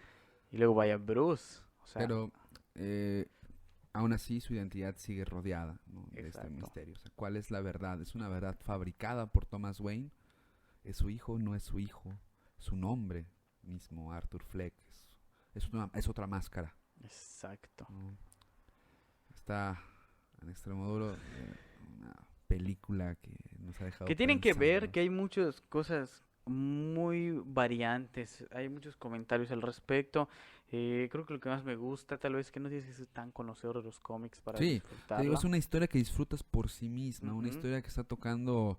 Y luego vaya Bruce. O sea, Pero eh, aún así su identidad sigue rodeada, ¿no? De este exacto. misterio. O sea, ¿cuál es la verdad? ¿Es una verdad fabricada por Thomas Wayne? ¿Es su hijo? ¿No es su hijo? Su nombre mismo, Arthur Fleck, es otra máscara, Exacto. ¿no? Está en extremo duro, una película que nos ha dejado Que tienen que ver pensando. que hay muchas cosas muy variantes, hay muchos comentarios al respecto. Creo que lo que más me gusta, tal vez que no tienes que ser tan conocedor de los cómics para Sí, te digo, es disfrutarla. una historia que disfrutas por sí misma, una Ujú, historia que está tocando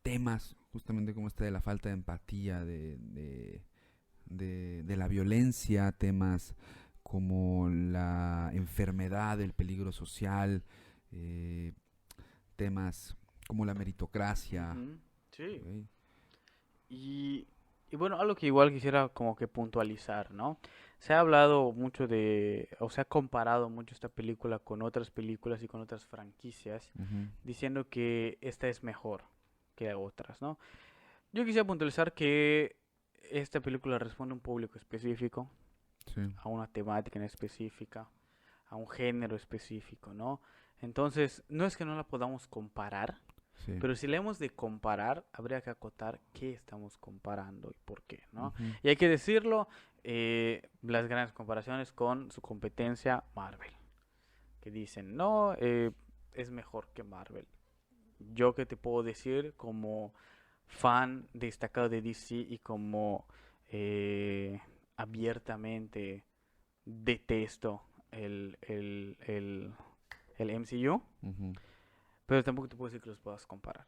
temas justamente como este de la falta de empatía, de la violencia, temas como la enfermedad, el peligro social, eh, temas como la meritocracia. ujú, sí. ¿Ok? Y, y bueno, algo que igual quisiera como que puntualizar, ¿no? Se ha hablado mucho o se ha comparado mucho esta película con otras películas y con otras franquicias, Ujú, diciendo que esta es mejor que otras, ¿no? Yo quisiera puntualizar que esta película responde a un público específico, sí, a una temática en específica, a un género específico, ¿no? Entonces, no es que no la podamos comparar, sí. pero si la hemos de comparar, habría que acotar qué estamos comparando y por qué, ¿no? Ujú, Y hay que decirlo, las grandes comparaciones con su competencia Marvel, que dicen, no, es mejor que Marvel. Yo que te puedo decir como fan destacado de DC y como abiertamente detesto el MCU, ujú. pero tampoco te puedo decir que los puedas comparar.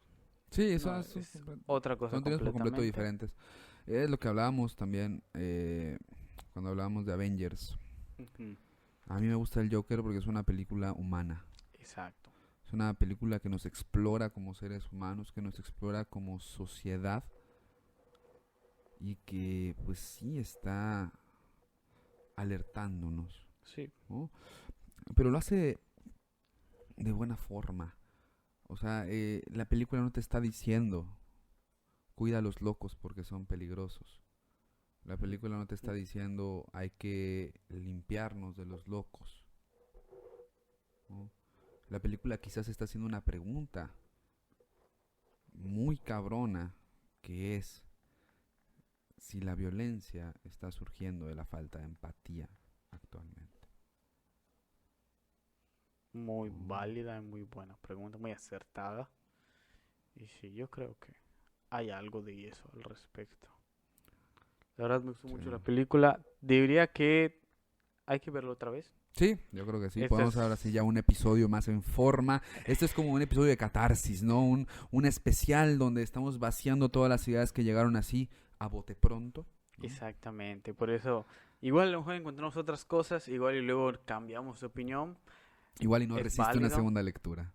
Sí, No, es otra cosa son temas por completo completamente. diferentes. Es lo que hablábamos también cuando hablábamos de Avengers. Ujú, A mí me gusta el Joker porque es una película humana. exacto. Es una película que nos explora como seres humanos, que nos explora como sociedad y que pues sí está alertándonos, Sí. ¿no? Pero lo hace de buena forma. O sea, la película no te está diciendo, cuida a los locos porque son peligrosos. La película no te está diciendo, hay que limpiarnos de los locos, ¿no? La película quizás está haciendo una pregunta muy cabrona, que es si la violencia está surgiendo de la falta de empatía actualmente. Muy ¿No? válida y muy buena pregunta, muy acertada. Y sí, yo creo que hay algo de eso al respecto. La verdad me gustó Sí. mucho la película. Diría que hay que verlo otra vez. Sí, yo creo que sí. Este Podemos es- ahora sí ya un episodio más en forma. Este es como un episodio de catarsis, ¿no? Un especial donde estamos vaciando todas las ideas que llegaron así a bote pronto, ¿no? Exactamente, por eso, igual a lo mejor encontramos otras cosas, igual y luego cambiamos de opinión, Igual y no es resiste una válido, segunda lectura.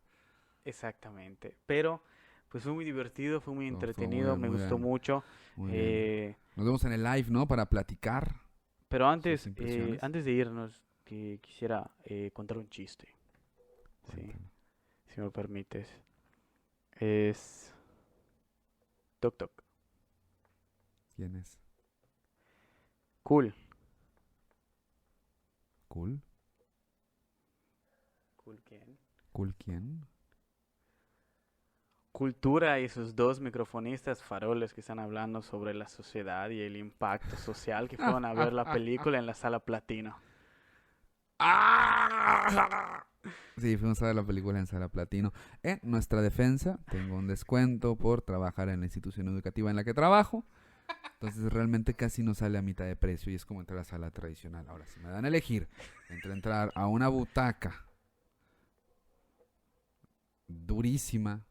exactamente, pero pues fue muy divertido, fue muy Fue entretenido, me muy gustó bien, mucho, muy bien. eh, Nos vemos en el live, ¿no? Para platicar pero sus impresiones. antes de irnos, que quisiera contar un chiste, sí, Cuéntalo. si me permites, es Toc Toc, ¿Quién es? cool, ¿Cool? cool quién, ¿Cool quién? Cultura y sus dos microfonistas faroles que están hablando sobre la sociedad y el impacto social que fueron a ver la película en la sala Platino. Sí, fuimos a ver la película en Sala Platino. En nuestra defensa, tengo un descuento por trabajar en la institución educativa en la que trabajo. Entonces realmente casi no sale a mitad de precio y es como entrar a sala tradicional. Ahora, si me dan a elegir entre entrar a una butaca durísima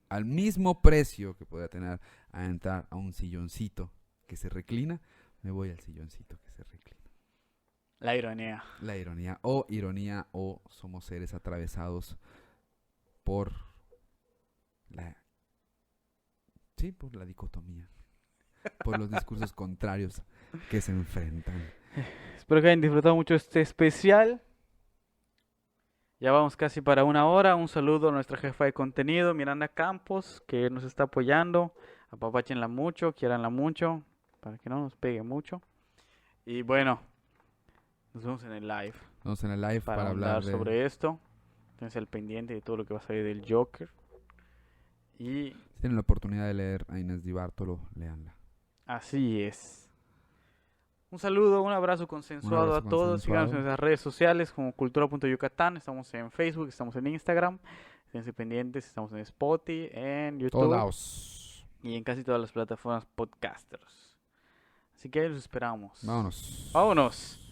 al mismo precio que podría tener a entrar a un silloncito que se reclina, me voy al silloncito que se reclina. La ironía. La ironía o somos seres atravesados por la por la dicotomía, por los discursos contrarios que se enfrentan. Espero que hayan disfrutado mucho este especial. Ya vamos casi para una hora. Un saludo a nuestra jefa de contenido, Miranda Campos, que nos está apoyando. Apapáchenla mucho, quiéranla mucho, para que no nos pegue mucho. Y bueno, nos vemos en el live Vamos en el live para para hablar hablar de... sobre esto. Entonces al pendiente de todo lo que va a salir del Joker. Y Si tienen la oportunidad de leer a Inés Di Bartolo, léanla. así es. Un saludo, un abrazo consensuado abrazo a todos. Síganos en consensuado. nuestras redes sociales como cultura.yucatán. Estamos en Facebook, estamos en Instagram. Estén pendientes, estamos en Spotify, en Todos YouTube lados. y en casi todas las plataformas podcasters. Así que ahí los esperamos. Vámonos. ¡Vámonos!